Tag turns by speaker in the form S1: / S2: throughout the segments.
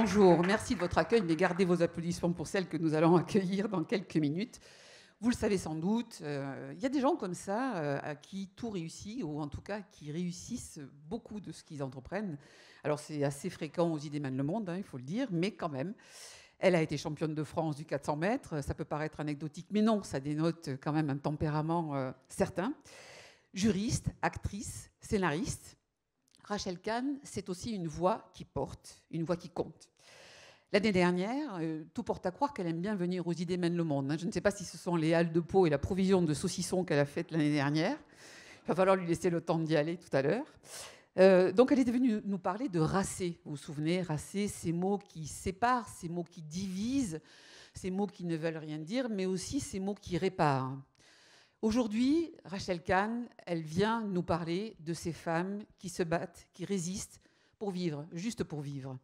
S1: Bonjour, merci de votre accueil, mais gardez vos applaudissements pour celles que nous allons accueillir dans quelques minutes. Vous le savez sans doute, il y a des gens comme ça à qui tout réussit, ou en tout cas qui réussissent beaucoup de ce qu'ils entreprennent. Alors c'est assez fréquent aux Idées mènent le monde, il faut le dire, mais quand même. Elle a été championne de France du 400 mètres, ça peut paraître anecdotique, mais non, ça dénote quand même un tempérament certain. Juriste, actrice, scénariste, Rachel Kahn, c'est aussi une voix qui porte, une voix qui compte. L'année dernière, tout porte à croire qu'elle aime bien venir aux Idées mènent le monde. Je ne sais pas si ce sont les halles de Pau et la provision de saucissons qu'elle a faites l'année dernière. Il va falloir lui laisser le temps d'y aller tout à l'heure. Donc elle est venue nous parler de racé. Vous vous souvenez, racé, ces mots qui séparent, ces mots qui divisent, ces mots qui ne veulent rien dire, mais aussi ces mots qui réparent. Aujourd'hui, Rachel Kahn, elle vient nous parler de ces femmes qui se battent, qui résistent pour vivre, juste pour vivre.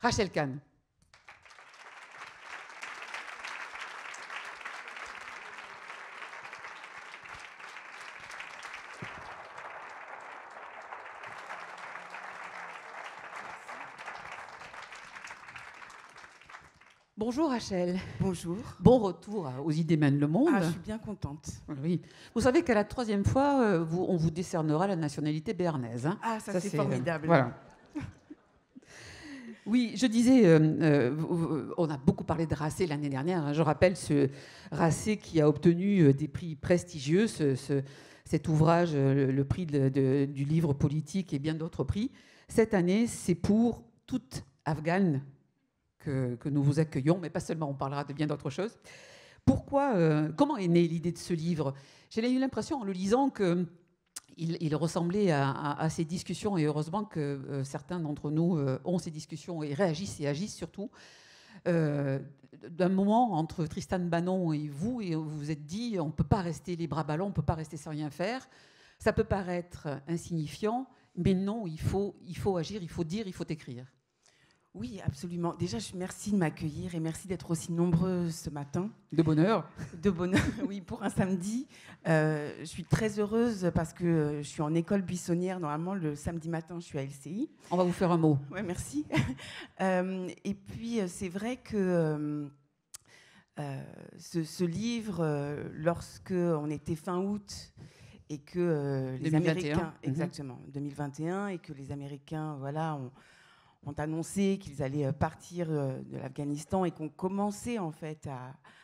S1: Rachel Kahn. Bonjour Rachel.
S2: Bonjour.
S1: Bon retour aux Idées mènent le monde.
S2: Ah, je suis bien contente.
S1: Oui. Vous savez qu'à la 3e fois, on vous décernera la nationalité béarnaise.
S2: Ah, ça c'est formidable.
S1: Voilà. Oui, je disais, on a beaucoup parlé de Racé l'année dernière. Je rappelle ce Racé qui a obtenu des prix prestigieux, cet ouvrage, le prix du livre politique et bien d'autres prix. Cette année, c'est pour toute Afghane que nous vous accueillons, mais pas seulement, on parlera de bien d'autres choses. Comment est née l'idée de ce livre? J'ai eu l'impression en le lisant qu'il ressemblait à ces discussions, et heureusement que certains d'entre nous ont ces discussions et réagissent et agissent surtout. D'un moment entre Tristan Banon et vous vous êtes dit on ne peut pas rester les bras ballants, on ne peut pas rester sans rien faire. Ça peut paraître insignifiant, mais non, il faut agir, il faut dire, il faut écrire.
S2: Oui, absolument. Déjà, merci de m'accueillir et merci d'être aussi nombreux ce matin.
S1: De bonheur.
S2: De bonheur, oui, pour un samedi. Je suis très heureuse parce que je suis en école buissonnière. Normalement, le samedi matin, je suis à LCI.
S1: On va vous faire un mot.
S2: Oui, merci. Et puis, c'est vrai que ce livre, lorsque on était fin août et que les
S1: 2021.
S2: Américains, exactement, 2021, et que les Américains, voilà, ont annoncé qu'ils allaient partir de l'Afghanistan et qu'on commençait en fait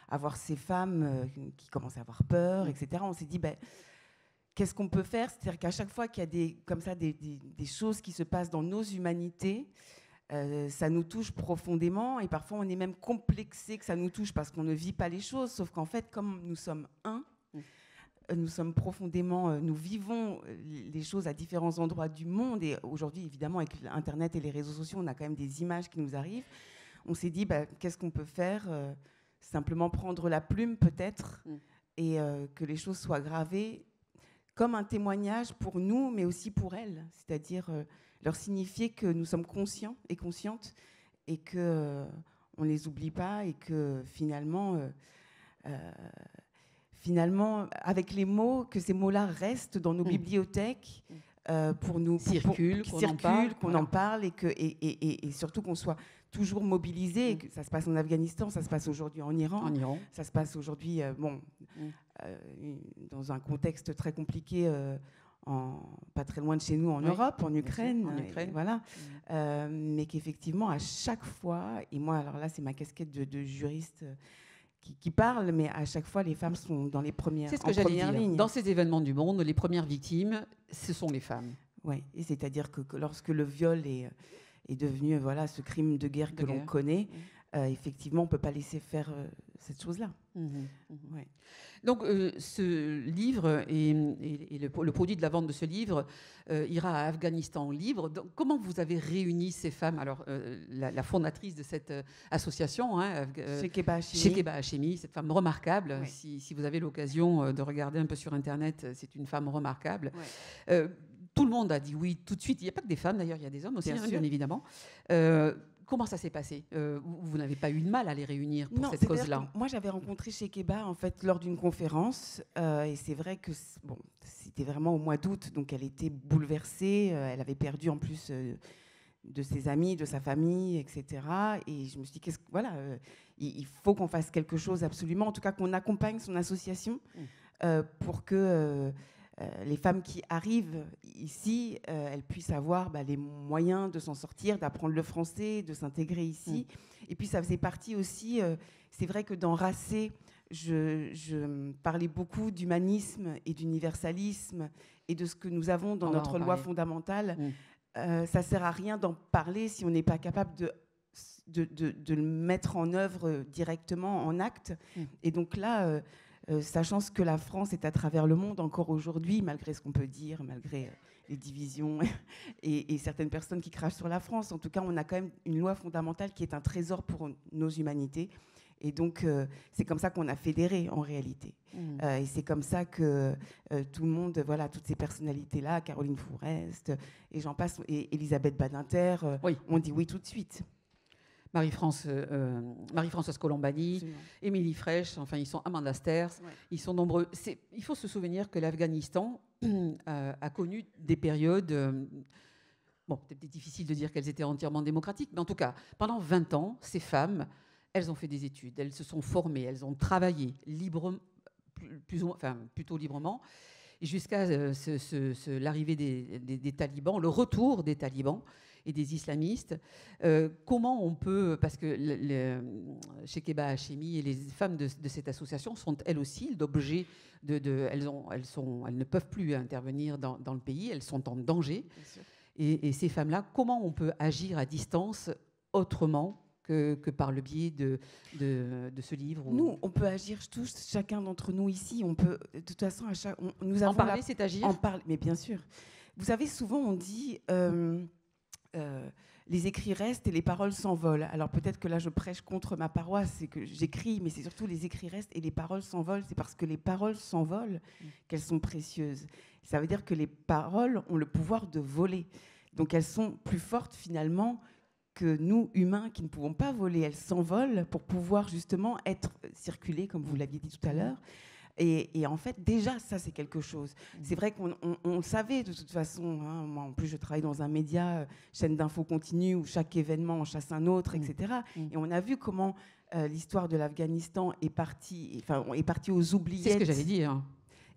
S2: à voir ces femmes qui commençaient à avoir peur, etc. On s'est dit, qu'est-ce qu'on peut faire? C'est-à-dire qu'à chaque fois qu'il y a des choses qui se passent dans nos humanités, ça nous touche profondément et parfois on est même complexé que ça nous touche parce qu'on ne vit pas les choses. Sauf qu'en fait, comme nous sommes nous sommes profondément, nous vivons les choses à différents endroits du monde. Et aujourd'hui, évidemment, avec Internet et les réseaux sociaux, on a quand même des images qui nous arrivent. On s'est dit, qu'est-ce qu'on peut faire? Simplement prendre la plume, peut-être, et que les choses soient gravées comme un témoignage pour nous, mais aussi pour elles. C'est-à-dire leur signifier que nous sommes conscients et conscientes et qu'on ne les oublie pas et que finalement, avec les mots, que ces mots-là restent dans nos bibliothèques pour nous qu'on en parle et surtout qu'on soit toujours mobilisés. Ça se passe en Afghanistan, ça se passe aujourd'hui en Iran. Ça se passe aujourd'hui, dans un contexte très compliqué, pas très loin de chez nous, en Europe, en Ukraine. Voilà. Mais qu'effectivement, à chaque fois, et moi, alors là, c'est ma casquette de juriste qui parle, mais à chaque fois, les femmes sont dans les premières lignes.
S1: C'est ce que j'allais dire. Dans ces événements du monde, les premières victimes, ce sont les femmes.
S2: Oui, et c'est-à-dire que lorsque le viol est devenu ce crime de guerre que l'on connaît, effectivement, on ne peut pas laisser faire cette chose-là.
S1: Ouais. Donc, ce livre et le produit de la vente de ce livre ira à Afghanistan Libre. Donc, comment vous avez réuni ces femmes? Alors, la fondatrice de cette association,
S2: Shekeba
S1: Hachemi, cette femme remarquable. Ouais. Si vous avez l'occasion de regarder un peu sur Internet, c'est une femme remarquable. Ouais. Tout le monde a dit oui tout de suite. Il n'y a pas que des femmes, d'ailleurs, il y a des hommes aussi, bien évidemment. Comment ça s'est passé? Vous n'avez pas eu de mal à les réunir pour cette cause-là?
S2: Moi, j'avais rencontré Shekeba en fait lors d'une conférence, et c'est vrai que c'était vraiment au mois d'août, donc elle était bouleversée. Elle avait perdu en plus de ses amis, de sa famille, etc. Et je me suis dit, voilà, il faut qu'on fasse quelque chose absolument, en tout cas qu'on accompagne son association pour que les femmes qui arrivent ici, elles puissent avoir les moyens de s'en sortir, d'apprendre le français, de s'intégrer ici. Et puis ça faisait partie aussi, c'est vrai que dans Racé, je parlais beaucoup d'humanisme et d'universalisme et de ce que nous avons dans notre loi fondamentale. Ça ne sert à rien d'en parler si on n'est pas capable de le mettre en œuvre directement, en acte. Et donc là, sachant ce que la France est à travers le monde encore aujourd'hui, malgré ce qu'on peut dire, malgré les divisions et certaines personnes qui crachent sur la France, en tout cas, on a quand même une loi fondamentale qui est un trésor pour nos humanités. Et donc, c'est comme ça qu'on a fédéré, en réalité. Et c'est comme ça que tout le monde, voilà, toutes ces personnalités-là, Caroline Fourest, et j'en passe, et Elisabeth Badinter, ont dit oui tout de suite.
S1: Marie-Françoise Colombani, Émilie Frèche, enfin, ils sont Amanda Sters, ils sont nombreux. Il faut se souvenir que l'Afghanistan a connu des périodes... bon, peut-être difficile de dire qu'elles étaient entièrement démocratiques, mais en tout cas, pendant 20 ans, ces femmes... Elles ont fait des études, elles se sont formées, elles ont travaillé librement, plutôt librement, jusqu'à l'arrivée des talibans, le retour des talibans et des islamistes. Comment on peut, parce que Shekeba Hachemi et les femmes de cette association sont elles aussi l'objet elles ne peuvent plus intervenir dans le pays, elles sont en danger. Et ces femmes-là, comment on peut agir à distance autrement que par le biais de ce livre?
S2: Nous, on peut agir tous, chacun d'entre nous ici. On peut, de toute façon, nous avons
S1: en parler, c'est agir.
S2: Mais bien sûr. Vous savez, souvent on dit les écrits restent et les paroles s'envolent. Alors peut-être que là, je prêche contre ma paroisse, c'est que j'écris, mais c'est surtout les écrits restent et les paroles s'envolent. C'est parce que les paroles s'envolent qu'elles sont précieuses. Ça veut dire que les paroles ont le pouvoir de voler. Donc elles sont plus fortes finalement que nous, humains, qui ne pouvons pas voler. Elles s'envolent pour pouvoir justement être circulées, comme vous l'aviez dit tout à l'heure. Et en fait, déjà, ça, c'est quelque chose. C'est vrai qu'on le savait de toute façon. Hein. Moi, en plus, je travaille dans un média, chaîne d'infos continue, où chaque événement en chasse un autre, etc. Et on a vu comment l'histoire de l'Afghanistan est partie aux oubliettes.
S1: C'est ce que j'allais dire.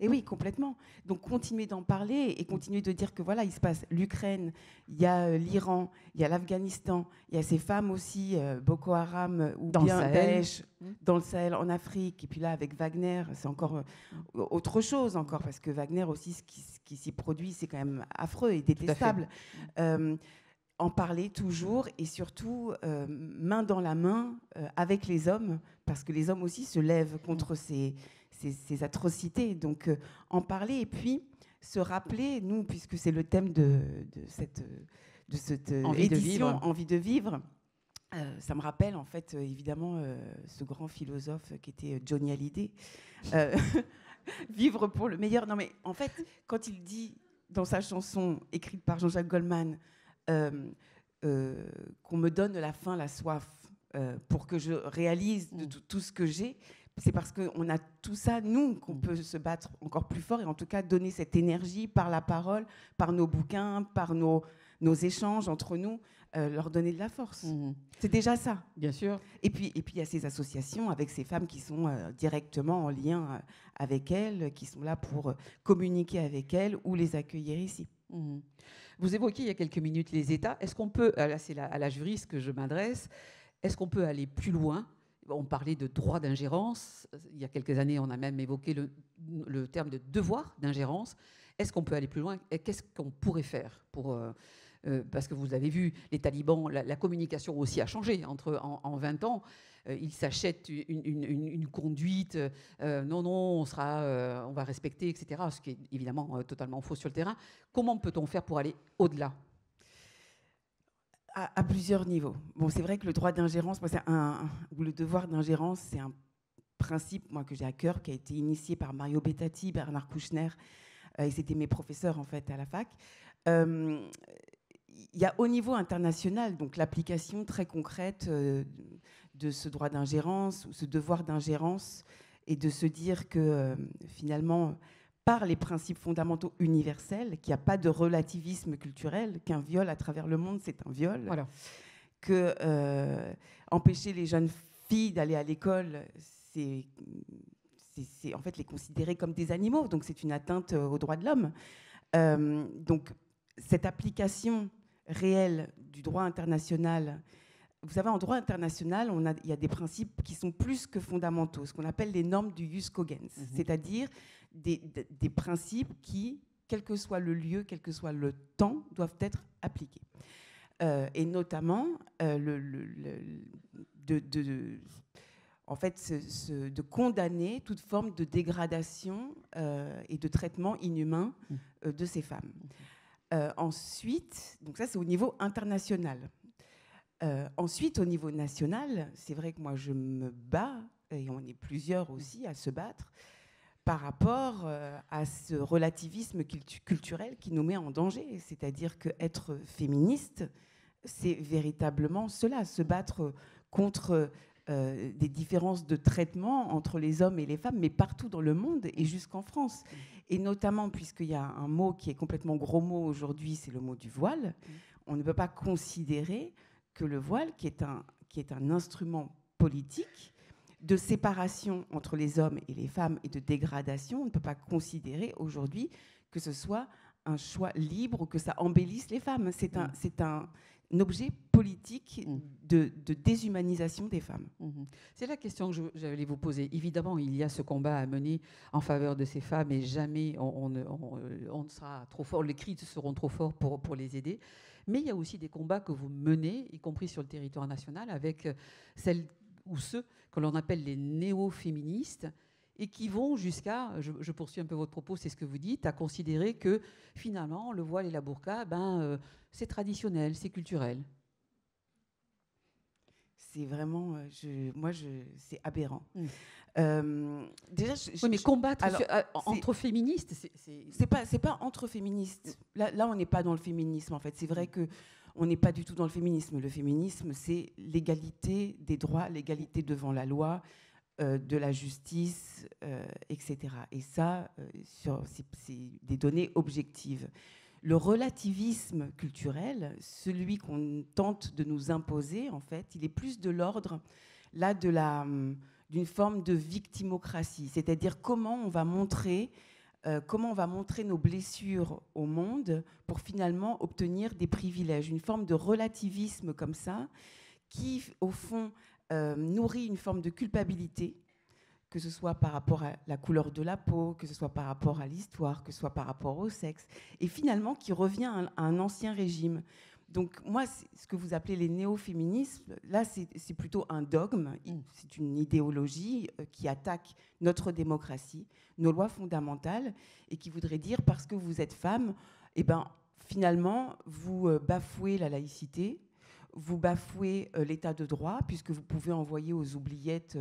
S2: Et oui, complètement. Donc, continuer d'en parler et continuer de dire que voilà, il se passe l'Ukraine, il y a l'Iran, il y a l'Afghanistan, il y a ces femmes aussi, Boko Haram ou bien Daesh, dans le Sahel, en Afrique. Et puis là, avec Wagner, c'est encore autre chose encore, parce que Wagner aussi, ce qui s'y produit, c'est quand même affreux et détestable. En parler toujours et surtout main dans la main avec les hommes, parce que les hommes aussi se lèvent contre ces atrocités. Donc, en parler et puis se rappeler, nous, puisque c'est le thème de cette édition, Envie de vivre, ça me rappelle, en fait, évidemment, ce grand philosophe qui était Johnny Hallyday. Vivre pour le meilleur. Non, mais en fait, quand il dit dans sa chanson écrite par Jean-Jacques Goldman, qu'on me donne la faim, la soif, pour que je réalise de tout ce que j'ai, c'est parce qu'on a tout ça, nous, qu'on peut se battre encore plus fort et en tout cas donner cette énergie par la parole, par nos bouquins, par nos échanges entre nous, leur donner de la force. C'est déjà ça.
S1: Bien sûr.
S2: Et puis il y a ces associations avec ces femmes qui sont directement en lien avec elles, qui sont là pour communiquer avec elles ou les accueillir ici.
S1: Vous évoquiez il y a quelques minutes les États. Est-ce qu'on peut, là c'est à la juriste que je m'adresse, est-ce qu'on peut aller plus loin? On parlait de droit d'ingérence. Il y a quelques années, on a même évoqué le terme de devoir d'ingérence. Est-ce qu'on peut aller plus loin? Et qu'est-ce qu'on pourrait faire pour... parce que vous avez vu, les talibans, la communication aussi a changé en 20 ans. Ils s'achètent une conduite. Non, on va respecter, etc. Ce qui est évidemment totalement faux sur le terrain. Comment peut-on faire pour aller au-delà?
S2: À plusieurs niveaux. Bon, c'est vrai que le droit d'ingérence, ou le devoir d'ingérence, c'est un principe que j'ai à cœur, qui a été initié par Mario Bettati, Bernard Kouchner, et c'était mes professeurs en fait à la fac. Il y a au niveau international, donc l'application très concrète de ce droit d'ingérence ou ce devoir d'ingérence, et de se dire que finalement, par les principes fondamentaux universels, qu'il n'y a pas de relativisme culturel, qu'un viol à travers le monde, c'est un viol,
S1: Voilà.
S2: que empêcher les jeunes filles d'aller à l'école, c'est en fait les considérer comme des animaux, donc c'est une atteinte aux droits de l'homme. Donc cette application réelle du droit international, vous savez, en droit international, il y a des principes qui sont plus que fondamentaux, ce qu'on appelle les normes du jus cogens, c'est-à-dire des principes qui, quel que soit le lieu, quel que soit le temps, doivent être appliqués. Et notamment en fait, de condamner toute forme de dégradation et de traitement inhumain de ces femmes. Ensuite, donc ça c'est au niveau international. Ensuite, au niveau national, c'est vrai que moi je me bats, et on est plusieurs aussi à se battre, par rapport à ce relativisme culturel qui nous met en danger. C'est-à-dire qu'être féministe, c'est véritablement cela, se battre contre des différences de traitement entre les hommes et les femmes, mais partout dans le monde et jusqu'en France. Et notamment, puisqu'il y a un mot qui est complètement gros mot aujourd'hui, c'est le mot du voile. On ne peut pas considérer que le voile, qui est un instrument politique, de séparation entre les hommes et les femmes et de dégradation, on ne peut pas considérer aujourd'hui que ce soit un choix libre ou que ça embellisse les femmes. C'est un objet politique de déshumanisation des femmes.
S1: C'est la question que j'allais vous poser. Évidemment, il y a ce combat à mener en faveur de ces femmes et jamais on ne sera trop fort, les cris seront trop forts pour les aider. Mais il y a aussi des combats que vous menez, y compris sur le territoire national, avec celles ou ceux que l'on appelle les néo-féministes et qui vont jusqu'à, je poursuis un peu votre propos, c'est ce que vous dites, à considérer que finalement le voile et la burqa, c'est traditionnel, c'est culturel.
S2: C'est vraiment, c'est aberrant.
S1: Déjà, oui, mais combattre entre féministes,
S2: c'est pas entre féministes. Là, on n'est pas dans le féminisme en fait. C'est vrai que on n'est pas du tout dans le féminisme. Le féminisme, c'est l'égalité des droits, l'égalité devant la loi, de la justice, etc. Et ça, c'est des données objectives. Le relativisme culturel, celui qu'on tente de nous imposer, en fait, il est plus de l'ordre là d'une forme de victimocratie, c'est-à-dire comment on va montrer nos blessures au monde pour finalement obtenir des privilèges, une forme de relativisme comme ça, qui au fond nourrit une forme de culpabilité, que ce soit par rapport à la couleur de la peau, que ce soit par rapport à l'histoire, que ce soit par rapport au sexe, et finalement qui revient à un ancien régime. Donc moi, ce que vous appelez les néo-féminismes, là, c'est plutôt un dogme, c'est une idéologie qui attaque notre démocratie, nos lois fondamentales, et qui voudrait dire, parce que vous êtes femme, finalement, vous bafouez la laïcité, vous bafouez l'état de droit, puisque vous pouvez envoyer aux oubliettes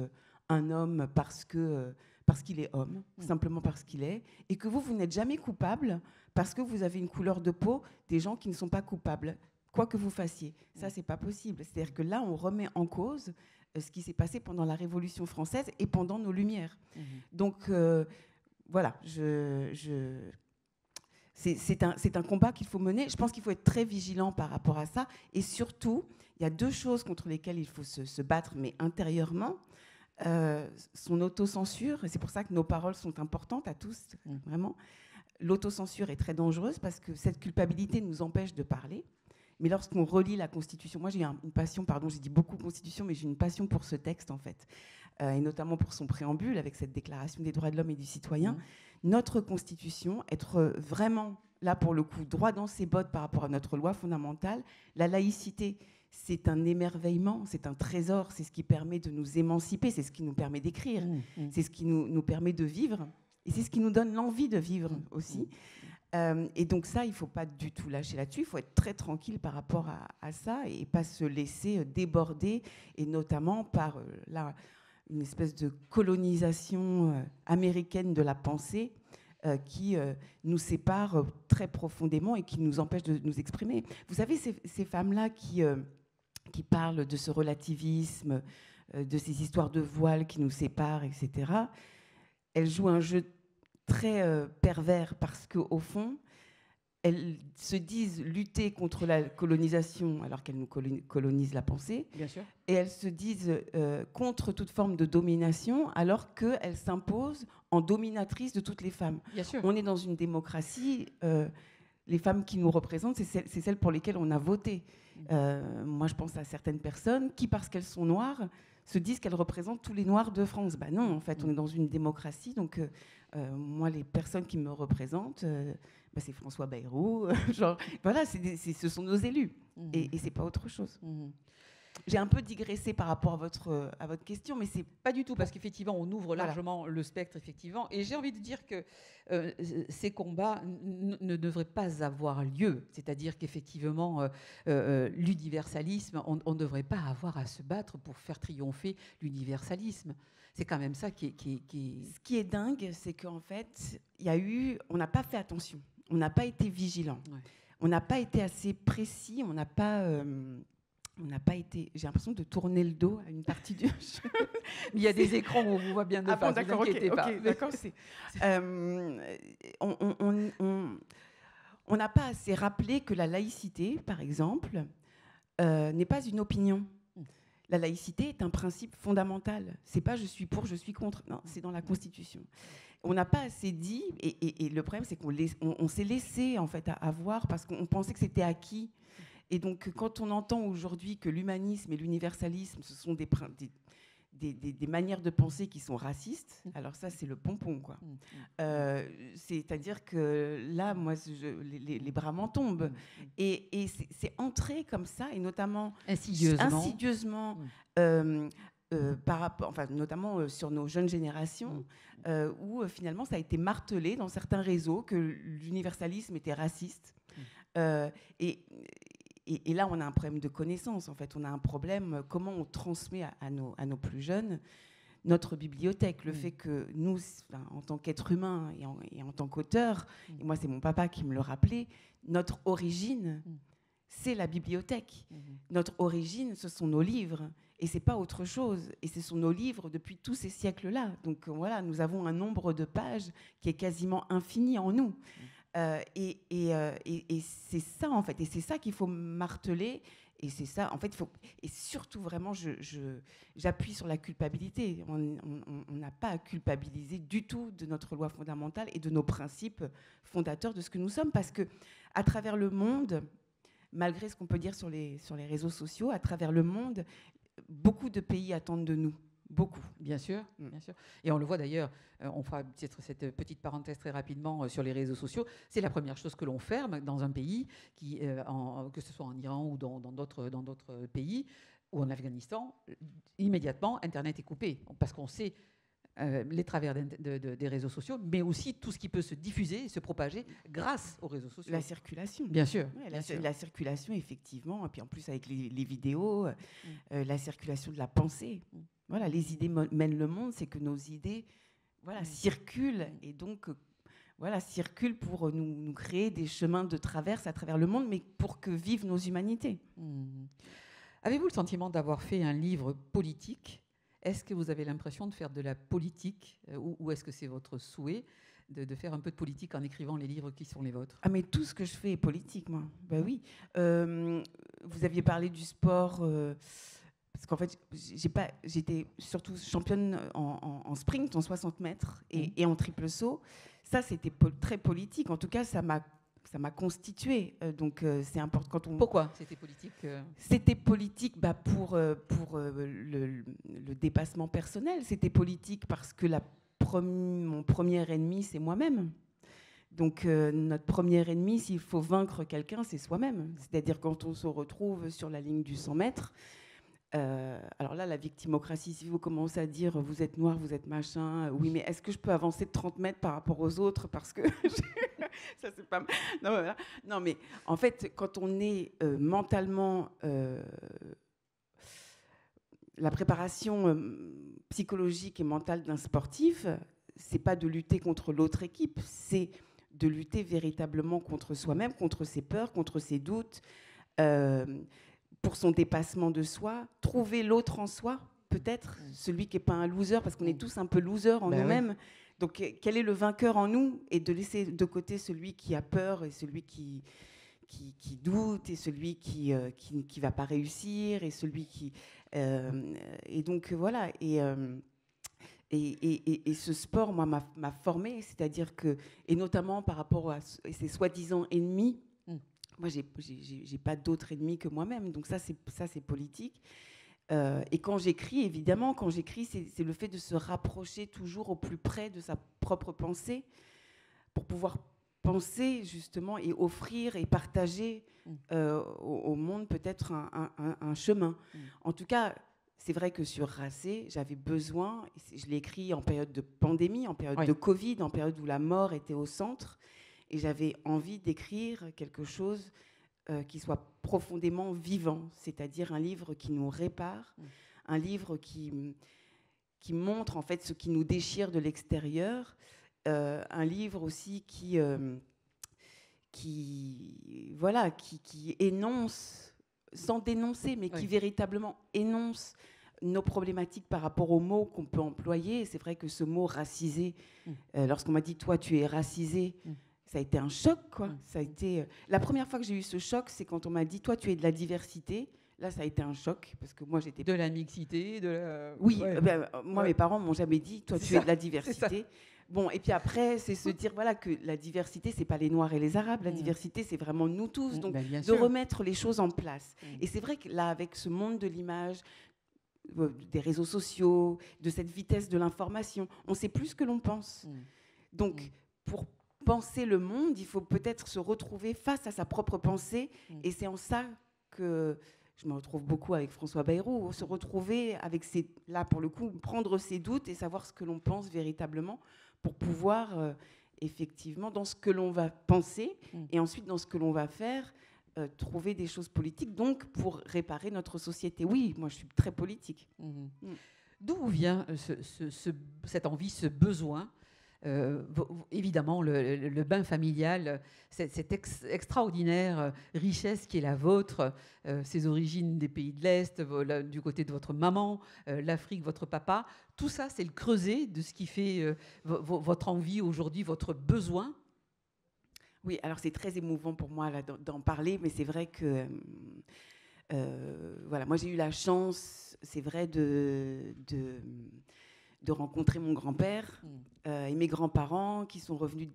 S2: un homme parce qu'il est homme, simplement parce qu'il est, et que vous n'êtes jamais coupable parce que vous avez une couleur de peau des gens qui ne sont pas coupables, quoi que vous fassiez. Ça, c'est pas possible. C'est-à-dire que là, on remet en cause ce qui s'est passé pendant la Révolution française et pendant nos Lumières. Donc, voilà, c'est un combat qu'il faut mener. Je pense qu'il faut être très vigilant par rapport à ça. Et surtout, il y a deux choses contre lesquelles il faut se battre, mais intérieurement. Son autocensure, et c'est pour ça que nos paroles sont importantes à tous, vraiment. L'autocensure est très dangereuse parce que cette culpabilité nous empêche de parler. Mais lorsqu'on relit la Constitution, moi j'ai une passion, j'ai dit beaucoup Constitution, mais j'ai une passion pour ce texte en fait, et notamment pour son préambule avec cette Déclaration des droits de l'homme et du citoyen. Notre Constitution, être vraiment, là pour le coup, droit dans ses bottes par rapport à notre loi fondamentale, la laïcité, c'est un émerveillement, c'est un trésor, c'est ce qui permet de nous émanciper, c'est ce qui nous permet d'écrire, c'est ce qui nous permet de vivre, et c'est ce qui nous donne l'envie de vivre aussi. Et donc ça, il ne faut pas du tout lâcher là-dessus, il faut être très tranquille par rapport à ça et pas se laisser déborder, et notamment par une espèce de colonisation américaine de la pensée qui nous sépare très profondément et qui nous empêche de nous exprimer. Vous savez, ces femmes-là qui parlent de ce relativisme, de ces histoires de voile qui nous séparent, etc., elles jouent un jeu très pervers parce qu'au fond, elles se disent lutter contre la colonisation alors qu'elles nous colonisent la pensée.
S1: Bien sûr.
S2: Et elles se disent contre toute forme de domination alors qu'elles s'imposent en dominatrices de toutes les femmes.
S1: Bien sûr.
S2: On est dans une démocratie. Les femmes qui nous représentent, c'est celles pour lesquelles on a voté. Moi, je pense à certaines personnes qui, parce qu'elles sont noires, se disent qu'elles représentent tous les noirs de France. Ben non, en fait, on est dans une démocratie. Donc, moi, les personnes qui me représentent, c'est François Bayrou. Genre, voilà, ce sont nos élus. Et c'est pas autre chose. J'ai un peu digressé par rapport à votre question, mais c'est
S1: pas du tout, parce qu'effectivement, on ouvre largement le spectre, effectivement. Et j'ai envie de dire que ces combats ne devraient pas avoir lieu. C'est-à-dire qu'effectivement, l'universalisme, on ne devrait pas avoir à se battre pour faire triompher l'universalisme. C'est quand même ça qui est...
S2: Ce qui est dingue, c'est qu'en fait, on n'a pas fait attention. On n'a pas été vigilant. Ouais. On n'a pas été assez précis. On n'a pas été. J'ai l'impression de tourner le dos à une partie du jeu.
S1: Il y a des écrans où on vous voit bien de face.
S2: D'accord,
S1: ne vous inquiétez pas.
S2: D'accord. On n'a pas assez rappelé que la laïcité, par exemple, n'est pas une opinion. La laïcité est un principe fondamental. C'est pas je suis pour, je suis contre. Non, c'est dans la Constitution. On n'a pas assez dit, et le problème, c'est qu'on s'est laissé en fait avoir parce qu'on pensait que c'était acquis. Et donc, quand on entend aujourd'hui que l'humanisme et l'universalisme, ce sont des manières de penser qui sont racistes, alors ça, c'est le pompon, quoi. C'est-à-dire que là, moi, les bras m'en tombent. Et c'est entré comme ça, et notamment insidieusement par rapport, enfin, notamment sur nos jeunes générations, où finalement, ça a été martelé dans certains réseaux que l'universalisme était raciste. Et là, on a un problème de connaissance, en fait. On a un problème, comment on transmet à nos plus jeunes notre bibliothèque. Le fait que nous, en tant qu'êtres humains et en tant qu'auteurs, et moi, c'est mon papa qui me le rappelait, notre origine, c'est la bibliothèque. Notre origine, ce sont nos livres. Et c'est pas autre chose. Et ce sont nos livres depuis tous ces siècles-là. Donc voilà, nous avons un nombre de pages qui est quasiment infini en nous. Et c'est ça, en fait. Et c'est ça qu'il faut marteler. Et c'est ça, en fait, et surtout, vraiment, j'appuie sur la culpabilité. On n'a pas à culpabiliser du tout de notre loi fondamentale et de nos principes fondateurs de ce que nous sommes. Parce que, à travers le monde, malgré ce qu'on peut dire sur les réseaux sociaux, à travers le monde, beaucoup de pays attendent de nous. Beaucoup.
S1: Bien sûr, bien sûr. Et on le voit d'ailleurs, on fera peut-être cette petite parenthèse très rapidement sur les réseaux sociaux. C'est la première chose que l'on ferme dans un pays, que ce soit en Iran ou dans d'autres pays, ou en Afghanistan, immédiatement, Internet est coupé. Parce qu'on sait les travers des réseaux sociaux, mais aussi tout ce qui peut se diffuser et se propager grâce aux réseaux sociaux.
S2: La circulation.
S1: Bien sûr.
S2: Ouais, la circulation, effectivement. Et puis en plus, avec les vidéos, la circulation de la pensée. Voilà, les idées mènent le monde, c'est que nos idées circulent et donc circulent pour nous créer des chemins de traverse à travers le monde, mais pour que vivent nos humanités.
S1: Avez-vous le sentiment d'avoir fait un livre politique ? Est-ce que vous avez l'impression de faire de la politique ou est-ce que c'est votre souhait de faire un peu de politique en écrivant les livres qui sont les vôtres ?
S2: Ah, mais tout ce que je fais est politique, moi. Ben oui. Vous aviez parlé du sport... parce qu'en fait, j'étais surtout championne en sprint, en 60 mètres et en triple saut. Ça, c'était très politique. En tout cas, ça m'a constituée. Donc, c'est important quand on...
S1: Pourquoi c'était politique
S2: C'était politique pour le dépassement personnel. C'était politique parce que mon premier ennemi, c'est moi-même. Donc, notre premier ennemi, s'il faut vaincre quelqu'un, c'est soi-même. C'est-à-dire quand on se retrouve sur la ligne du 100 mètres... alors là, la victimocratie, si vous commencez à dire vous êtes noir, vous êtes machin, oui, mais est-ce que je peux avancer de 30 mètres par rapport aux autres parce que ça c'est pas non, voilà. Non, mais en fait, quand on est mentalement la préparation psychologique et mentale d'un sportif, c'est pas de lutter contre l'autre équipe, c'est de lutter véritablement contre soi-même, contre ses peurs, contre ses doutes. Pour son dépassement de soi, trouver l'autre en soi, peut-être, celui qui n'est pas un loser, parce qu'on est tous un peu losers en nous-mêmes. Oui. Donc, quel est le vainqueur en nous? Et de laisser de côté celui qui a peur et celui qui doute et celui qui va pas réussir et celui qui... et donc, voilà. Et ce sport, moi, m'a formée, c'est-à-dire que... Et notamment par rapport à ces soi-disant ennemis, moi, j'ai pas d'autres ennemis que moi-même. Donc ça, c'est politique. Et quand j'écris, évidemment, c'est le fait de se rapprocher toujours au plus près de sa propre pensée pour pouvoir penser, justement, et offrir et partager au monde peut-être un chemin. En tout cas, c'est vrai que sur Racé, j'avais besoin, je l'ai écrit en période de pandémie, en période de Covid, en période où la mort était au centre, et j'avais envie d'écrire quelque chose qui soit profondément vivant, c'est-à-dire un livre qui nous répare, un livre qui montre en fait ce qui nous déchire de l'extérieur, un livre aussi qui énonce, sans dénoncer, mais qui véritablement énonce nos problématiques par rapport aux mots qu'on peut employer. Et c'est vrai que ce mot racisé, lorsqu'on m'a dit « toi, tu es racisé », ça a été un choc, quoi. Ça a été... La première fois que j'ai eu ce choc, c'est quand on m'a dit « toi, tu es de la diversité ». Là, ça a été un choc, parce que moi, j'étais...
S1: De la mixité, de la...
S2: Oui, moi, mes parents m'ont jamais dit « toi, tu es de la diversité ». Bon, et puis après, c'est se dire voilà, que la diversité, c'est pas les Noirs et les Arabes. La diversité, c'est vraiment nous tous. Donc, de remettre les choses en place. Et c'est vrai que là, avec ce monde de l'image, des réseaux sociaux, de cette vitesse de l'information, on sait plus ce que l'on pense. Donc, pour penser le monde, il faut peut-être se retrouver face à sa propre pensée. Et c'est en ça que je me retrouve beaucoup avec François Bayrou, se retrouver avec là, pour le coup, prendre ses doutes et savoir ce que l'on pense véritablement pour pouvoir, effectivement, dans ce que l'on va penser et ensuite dans ce que l'on va faire, trouver des choses politiques, donc pour réparer notre société. Oui, moi, je suis très politique.
S1: D'où vient cette envie, ce besoin évidemment, le bain familial, cette extraordinaire richesse qui est la vôtre, ces origines des pays de l'Est, du côté de votre maman, l'Afrique, votre papa, tout ça, c'est le creuset de ce qui fait votre envie aujourd'hui, votre besoin.
S2: Oui, alors c'est très émouvant pour moi là, d'en parler, mais c'est vrai que voilà, moi j'ai eu la chance, c'est vrai, de rencontrer mon grand-père et mes grands-parents qui sont revenus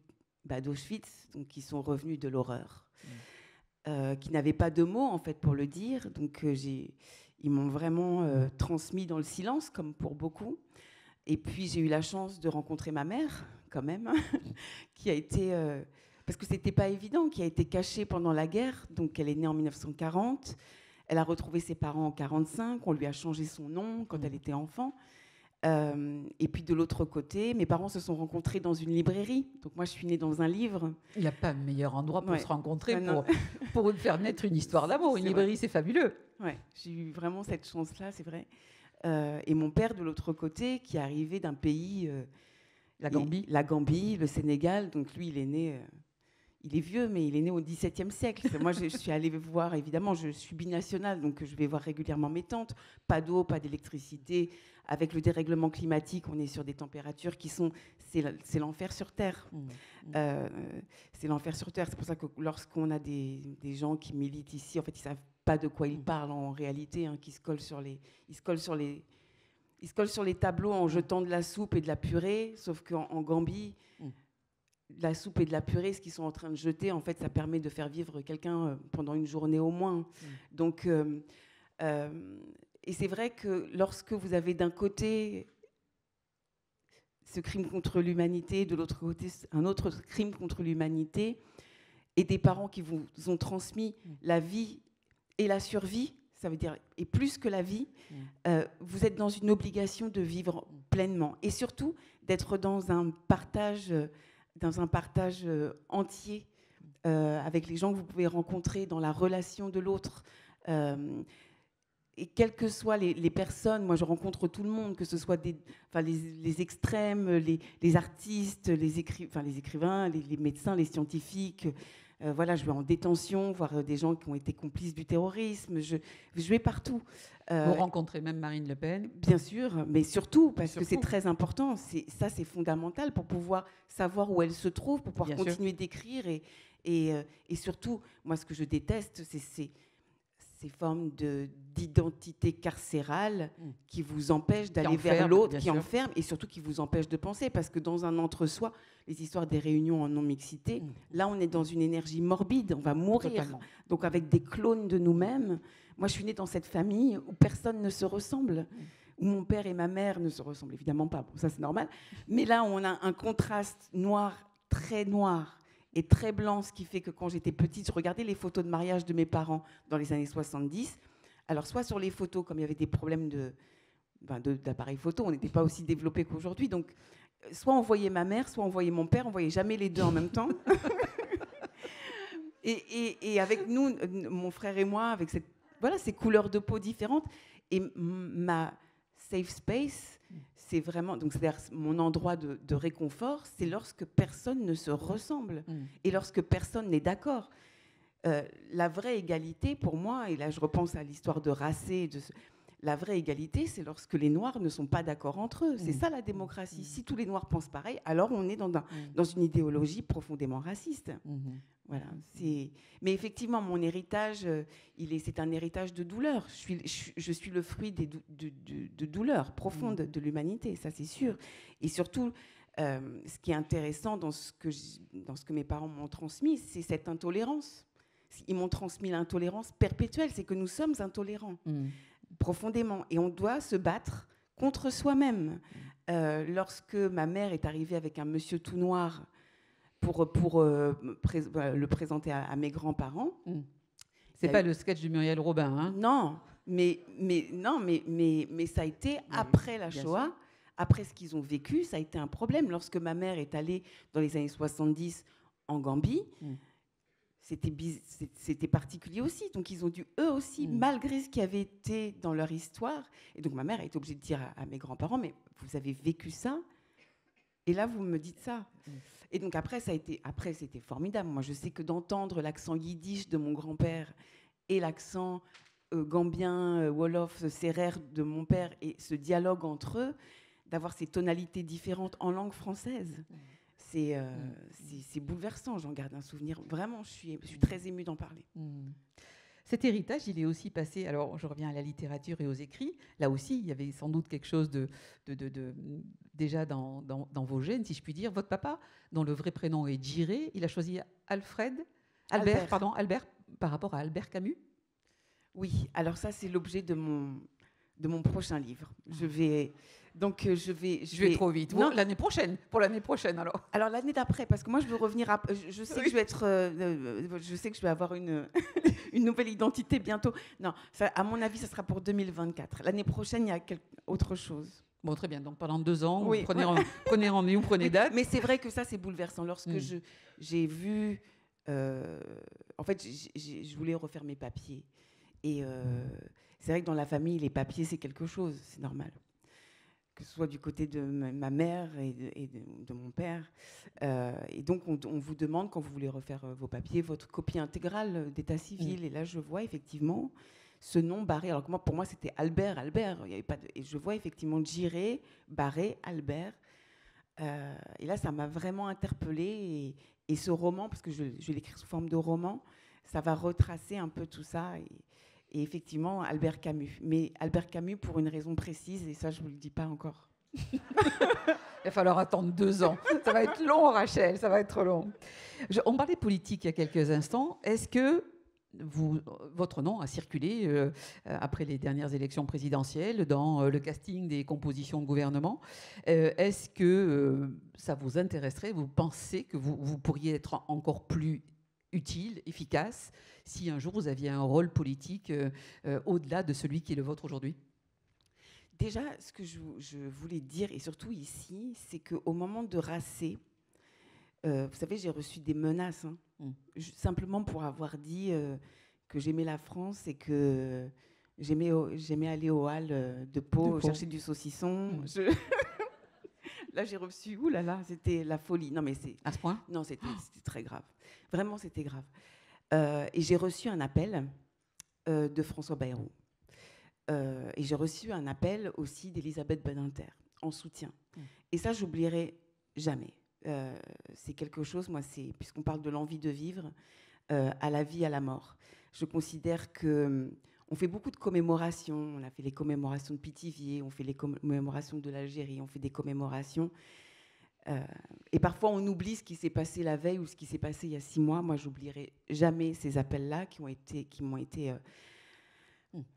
S2: d'Auschwitz, donc qui sont revenus de l'horreur, qui n'avaient pas de mots en fait pour le dire. Donc ils m'ont vraiment transmis dans le silence, comme pour beaucoup. Et puis j'ai eu la chance de rencontrer ma mère, quand même, qui a été, parce que c'était pas évident, qui a été cachée pendant la guerre. Donc elle est née en 1940. Elle a retrouvé ses parents en 1945. On lui a changé son nom quand elle était enfant. Et puis de l'autre côté, mes parents se sont rencontrés dans une librairie. Donc moi, je suis née dans un livre.
S1: Il n'y a pas meilleur endroit pour se rencontrer, pour faire naître une histoire d'amour. Une librairie, c'est fabuleux.
S2: Ouais, j'ai eu vraiment cette chance-là, c'est vrai. Et mon père, de l'autre côté, qui est arrivé d'un pays...
S1: la Gambie.
S2: La Gambie, le Sénégal. Donc lui, il est né... il est vieux, mais il est né au XVIIe siècle. Moi, je suis allée voir, évidemment, je suis binationale, donc je vais voir régulièrement mes tantes. Pas d'eau, pas d'électricité. Avec le dérèglement climatique, on est sur des températures qui sont... C'est l'enfer sur Terre. C'est l'enfer sur Terre. C'est pour ça que lorsqu'on a des gens qui militent ici, en fait, ils ne savent pas de quoi ils parlent en réalité, hein, qui se collent sur les... Ils se collent sur les tableaux en jetant de la soupe et de la purée, sauf qu'en Gambie... de la soupe et de la purée, ce qu'ils sont en train de jeter, en fait, ça permet de faire vivre quelqu'un pendant une journée au moins. Donc, et c'est vrai que lorsque vous avez d'un côté ce crime contre l'humanité, de l'autre côté un autre crime contre l'humanité, et des parents qui vous ont transmis la vie et la survie, ça veut dire, et plus que la vie, vous êtes dans une obligation de vivre pleinement. Et surtout, d'être dans un partage... entier avec les gens que vous pouvez rencontrer dans la relation de l'autre. Et quelles que soient les personnes, moi je rencontre tout le monde, que ce soit les extrêmes, les artistes, les écrivains, les médecins, les scientifiques, Voilà, je vais en détention, voir des gens qui ont été complices du terrorisme. Je vais partout.
S1: Vous rencontrez même Marine Le Pen.
S2: Bien sûr, mais surtout, parce que c'est très important. Ça, c'est fondamental pour pouvoir savoir où elle se trouve, pour pouvoir continuer d'écrire. Et surtout, moi, ce que je déteste, c'est ces formes d'identité carcérale qui vous empêchent d'aller vers l'autre, qui enferment, et surtout qui vous empêchent de penser. Parce que dans un entre-soi, les histoires des réunions en non-mixité, là, on est dans une énergie morbide, on va mourir. Totalement. Donc avec des clones de nous-mêmes. Moi, je suis née dans cette famille où personne ne se ressemble, où mon père et ma mère ne se ressemblent évidemment pas. Bon, ça, c'est normal. Mais là, on a un contraste noir, très noir, et très blanc, ce qui fait que quand j'étais petite, je regardais les photos de mariage de mes parents dans les années 70. Alors, soit sur les photos, comme il y avait des problèmes d'appareil photo, on n'était pas aussi développé qu'aujourd'hui. Donc, soit on voyait ma mère, soit on voyait mon père, on voyait jamais les deux en même temps. et avec nous, mon frère et moi, avec ces couleurs de peau différentes. Et ma safe space, c'est vraiment, donc c'est-à-dire mon endroit de réconfort, c'est lorsque personne ne se ressemble et lorsque personne n'est d'accord. La vraie égalité, pour moi, et là je repense à l'histoire de Racé, la vraie égalité, c'est lorsque les Noirs ne sont pas d'accord entre eux. C'est ça la démocratie. Si tous les Noirs pensent pareil, alors on est dans une idéologie profondément raciste. Voilà. Mais effectivement, mon héritage, c'est un héritage de douleur. Je suis le fruit de douleurs profondes de l'humanité, ça c'est sûr. Et surtout, ce qui est intéressant dans ce que mes parents m'ont transmis, c'est cette intolérance. Ils m'ont transmis l'intolérance perpétuelle, c'est que nous sommes intolérants, profondément. Et on doit se battre contre soi-même. Lorsque ma mère est arrivée avec un monsieur tout noir pour le présenter à mes grands-parents.
S1: C'est pas le sketch de Muriel Robin, hein?
S2: Non, mais ça a été après la Shoah, après ce qu'ils ont vécu, ça a été un problème. Lorsque ma mère est allée dans les années 70 en Gambie, c'était particulier aussi. Donc ils ont dû, eux aussi, malgré ce qui avait été dans leur histoire, et donc ma mère a été obligée de dire à mes grands-parents, mais vous avez vécu ça, et là vous me dites ça. Et donc après, c'était formidable. Moi, je sais que d'entendre l'accent yiddish de mon grand-père et l'accent gambien, wolof, sérère de mon père, et ce dialogue entre eux, d'avoir ces tonalités différentes en langue française, c'est bouleversant. J'en garde un souvenir. Vraiment, je suis très émue d'en parler.
S1: Cet héritage, il est aussi passé, alors je reviens à la littérature et aux écrits, là aussi, il y avait sans doute quelque chose déjà dans vos gènes, si je puis dire. Votre papa, dont le vrai prénom est Giré, il a choisi Albert par rapport à Albert Camus?
S2: Oui, alors ça, c'est l'objet de mon prochain livre. Je vais
S1: trop vite. Non, l'année prochaine. Pour l'année prochaine, alors.
S2: Alors l'année d'après, parce que moi je veux revenir. Je sais que je vais je sais que je vais avoir une nouvelle identité bientôt. Non, ça, à mon avis, ça sera pour 2024. L'année prochaine, il y a autre chose.
S1: Bon, très bien. Donc pendant 2 ans, vous prenez rendez-vous, prenez date.
S2: Mais c'est vrai que ça, c'est bouleversant. Lorsque j'ai vu, en fait, je voulais refaire mes papiers. Et c'est vrai que dans la famille, les papiers, c'est quelque chose, c'est normal. Que ce soit du côté de ma mère et de mon père. Et donc, on vous demande, quand vous voulez refaire vos papiers, votre copie intégrale d'état civil. Et là, je vois effectivement ce nom barré. Alors que pour moi, c'était Albert. Il y avait pas et je vois effectivement Giré, barré, Albert. Et là, ça m'a vraiment interpellée. Et ce roman, parce que je vais l'écrire sous forme de roman, ça va retracer un peu tout ça. Et effectivement, Albert Camus. Mais Albert Camus pour une raison précise, et ça, je ne vous le dis pas encore.
S1: Il va falloir attendre 2 ans. Ça va être long, Rachel, ça va être long. On parlait politique il y a quelques instants. Est-ce que votre nom a circulé après les dernières élections présidentielles dans le casting des compositions de gouvernement? Est-ce que ça vous intéresserait? Vous pensez que vous pourriez être encore plus utile, efficace, si un jour vous aviez un rôle politique au-delà de celui qui est le vôtre aujourd'hui?
S2: Déjà, ce que je voulais dire, et surtout ici, c'est qu'au moment de Racé, vous savez, j'ai reçu des menaces, simplement pour avoir dit que j'aimais la France et que j'aimais aller au hall de Pau chercher du saucisson. là, j'ai reçu, ouh là là, c'était la folie. Non, mais c'est...
S1: À ce point?
S2: Non, c'était très grave. Vraiment, c'était grave. Et j'ai reçu un appel de François Bayrou. Et j'ai reçu un appel aussi d'Elisabeth Badinter, en soutien. Et ça, j'oublierai jamais. C'est quelque chose, moi, puisqu'on parle de l'envie de vivre, à la vie, à la mort. Je considère que on fait beaucoup de commémorations. On a fait les commémorations de Pithiviers, on fait les commémorations de l'Algérie, on fait des commémorations. Et parfois, on oublie ce qui s'est passé la veille ou ce qui s'est passé il y a 6 mois. Moi, j'oublierai jamais ces appels-là qui m'ont été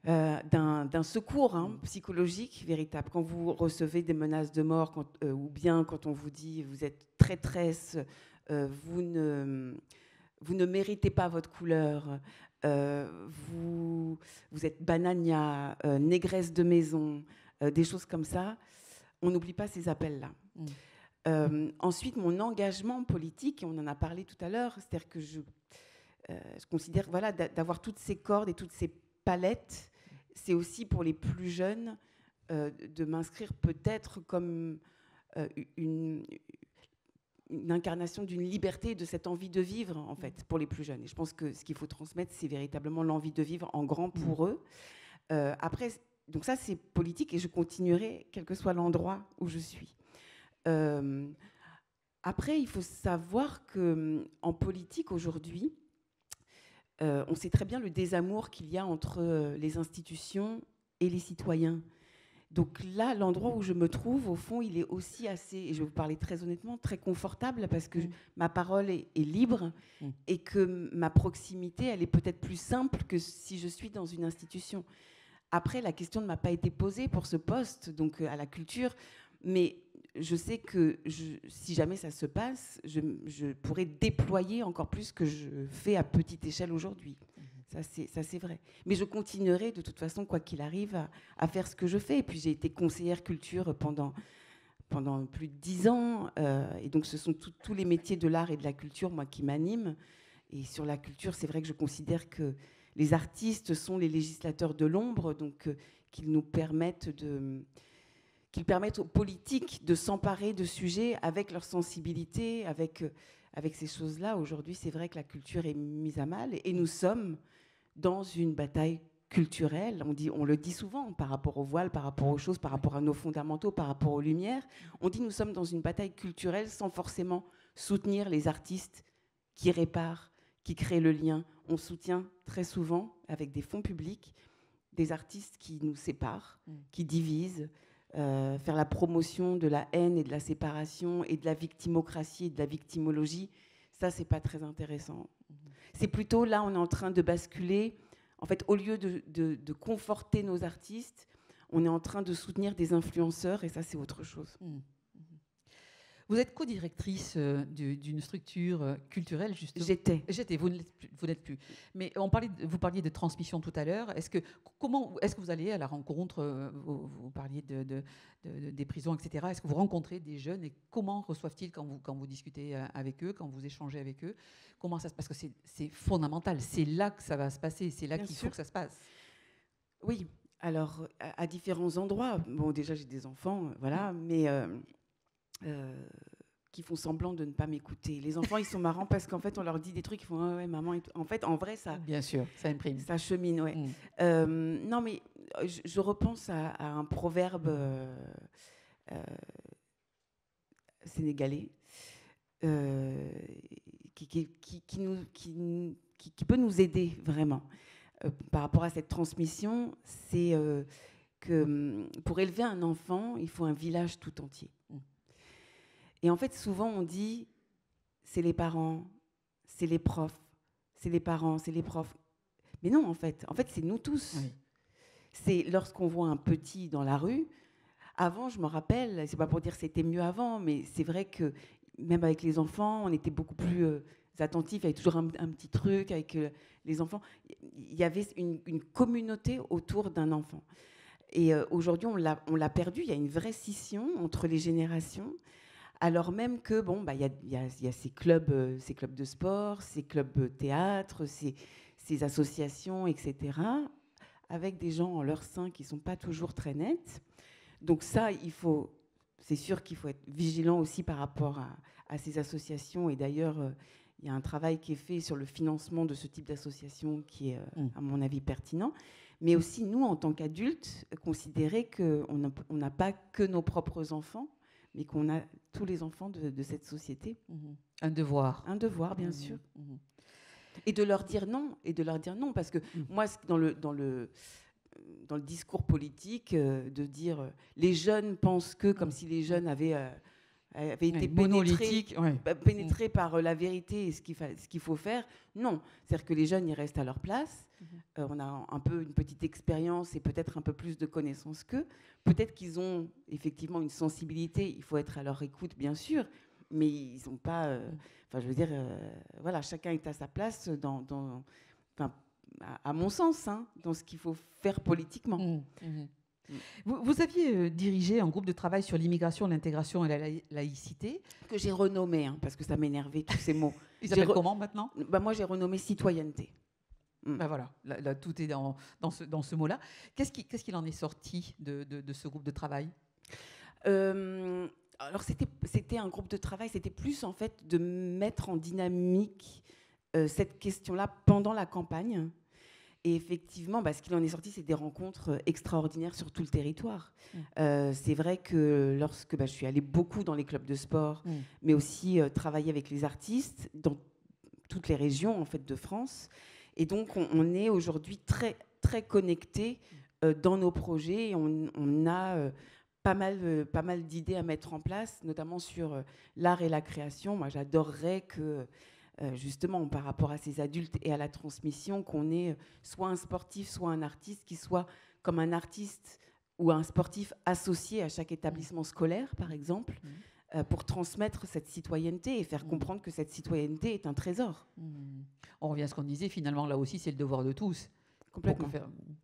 S2: d'un secours psychologique véritable. Quand vous recevez des menaces de mort, ou bien quand on vous dit vous êtes traîtresse, vous ne méritez pas votre couleur, vous êtes banania, négresse de maison, des choses comme ça, on n'oublie pas ces appels-là. Ensuite, mon engagement politique, et on en a parlé tout à l'heure, c'est-à-dire que je considère d'avoir toutes ces cordes et toutes ces palettes, c'est aussi pour les plus jeunes de m'inscrire peut-être comme une incarnation d'une liberté, de cette envie de vivre, en fait, pour les plus jeunes. Et je pense que ce qu'il faut transmettre, c'est véritablement l'envie de vivre en grand pour eux. Après, donc ça, c'est politique et je continuerai, quel que soit l'endroit où je suis. Après, il faut savoir qu'en politique, aujourd'hui, on sait très bien le désamour qu'il y a entre les institutions et les citoyens. Donc là, l'endroit où je me trouve, au fond, il est aussi assez, et je vais vous parler très honnêtement, très confortable parce que ma parole est libre et que ma proximité, elle est peut-être plus simple que si je suis dans une institution. Après, la question ne m'a pas été posée pour ce poste, donc à la culture, mais je sais que si jamais ça se passe, je pourrais déployer encore plus que je fais à petite échelle aujourd'hui. Ça, c'est vrai. Mais je continuerai, de toute façon, quoi qu'il arrive, à faire ce que je fais. Et puis, j'ai été conseillère culture pendant plus de 10 ans. Et donc, ce sont tous les métiers de l'art et de la culture, moi, qui m'animent. Et sur la culture, c'est vrai que je considère que les artistes sont les législateurs de l'ombre, donc qu'ils nous permettent qu'ils permettent aux politiques de s'emparer de sujets avec leur sensibilité, avec ces choses-là. Aujourd'hui, c'est vrai que la culture est mise à mal. Et nous sommes dans une bataille culturelle. On le dit souvent par rapport au voile, par rapport aux choses, par rapport à nos fondamentaux, par rapport aux lumières. On dit nous sommes dans une bataille culturelle sans forcément soutenir les artistes qui réparent, qui créent le lien. On soutient très souvent, avec des fonds publics, des artistes qui nous séparent, qui divisent, faire la promotion de la haine et de la séparation et de la victimocratie et de la victimologie. Ça, c'est pas très intéressant. C'est plutôt là, on est en train de basculer. En fait, au lieu de conforter nos artistes, on est en train de soutenir des influenceurs et ça, c'est autre chose.
S1: Vous êtes co-directrice d'une structure culturelle, justement. J'étais, vous n'êtes plus. Mais vous parliez de transmission tout à l'heure. Comment est-ce que vous allez à la rencontre, vous parliez des prisons, etc. Est-ce que vous rencontrez des jeunes et comment reçoivent-ils quand vous discutez avec eux, quand vous échangez avec eux? Comment ça se passe? Parce que c'est fondamental. C'est là que ça va se passer. C'est là qu'il faut que ça se passe.
S2: Oui. Alors, à différents endroits. Bon, déjà, j'ai des enfants, voilà. Mais... qui font semblant de ne pas m'écouter. Les enfants, ils sont marrants parce qu'en fait, on leur dit des trucs, ils font « ouais, maman ». En fait, en vrai, ça...
S1: Bien sûr, ça imprime.
S2: Ça chemine, ouais. Non, mais je repense à un proverbe sénégalais qui peut nous aider vraiment par rapport à cette transmission. C'est que pour élever un enfant, il faut un village tout entier. Et en fait, souvent, on dit, c'est les parents, c'est les profs, c'est les parents, c'est les profs. Mais non, en fait c'est nous tous. Oui. C'est lorsqu'on voit un petit dans la rue. Avant, je me rappelle, c'est pas pour dire que c'était mieux avant, mais c'est vrai que même avec les enfants, on était beaucoup plus attentifs. Il y avait toujours un petit truc avec les enfants. Il y avait une communauté autour d'un enfant. Et aujourd'hui, on l'a perdu. Il y a une vraie scission entre les générations. Alors même que, bon, il y a ces clubs de sport, ces clubs théâtre, ces associations, etc., avec des gens en leur sein qui ne sont pas toujours très nets. Donc ça, il faut c'est sûr qu'il faut être vigilant aussi par rapport à ces associations. Et d'ailleurs, il y a un travail qui est fait sur le financement de ce type d'association qui est, à mon avis, pertinent. Mais aussi, nous, en tant qu'adultes, considérer qu'on n'a pas que nos propres enfants, mais qu'on a tous les enfants de cette société.
S1: Un devoir.
S2: Un devoir, bien sûr. Et de leur dire non, parce que moi, dans le discours politique, de dire les jeunes pensent que, comme si les jeunes avaient été pénétrés par la vérité et ce qu'il faut faire. Non, c'est-à-dire que les jeunes, ils restent à leur place. On a un peu une petite expérience et peut-être un peu plus de connaissances qu'eux. Peut-être qu'ils ont effectivement une sensibilité, il faut être à leur écoute, bien sûr, mais ils n'ont pas... je veux dire, voilà, chacun est à sa place à mon sens, dans ce qu'il faut faire politiquement.
S1: Vous aviez dirigé un groupe de travail sur l'immigration, l'intégration et la laïcité. Que
S2: j'ai renommé, parce que ça m'énervait, tous ces mots.
S1: Ils s'appellent comment maintenant ?
S2: Moi, j'ai renommé citoyenneté.
S1: Voilà, là, tout est dans ce mot-là. Qu'est-ce qu'il en est sorti de ce groupe de travail ?
S2: Alors, c'était un groupe de travail, c'était plus en fait de mettre en dynamique cette question-là pendant la campagne. Et effectivement, ce qu'il en est sorti, c'est des rencontres extraordinaires sur tout le territoire. C'est vrai que lorsque je suis allée beaucoup dans les clubs de sport, mais aussi travailler avec les artistes dans toutes les régions en fait, de France. Et donc, on est aujourd'hui très, très connectés dans nos projets. Et on a pas mal d'idées à mettre en place, notamment sur l'art et la création. Moi, j'adorerais que... justement, par rapport à ces adultes et à la transmission, qu'on ait soit un sportif, soit un artiste qui soit comme un artiste ou un sportif associé à chaque établissement scolaire, par exemple, pour transmettre cette citoyenneté et faire comprendre que cette citoyenneté est un trésor.
S1: On revient à ce qu'on disait, finalement, là aussi, c'est le devoir de tous.
S2: Complètement,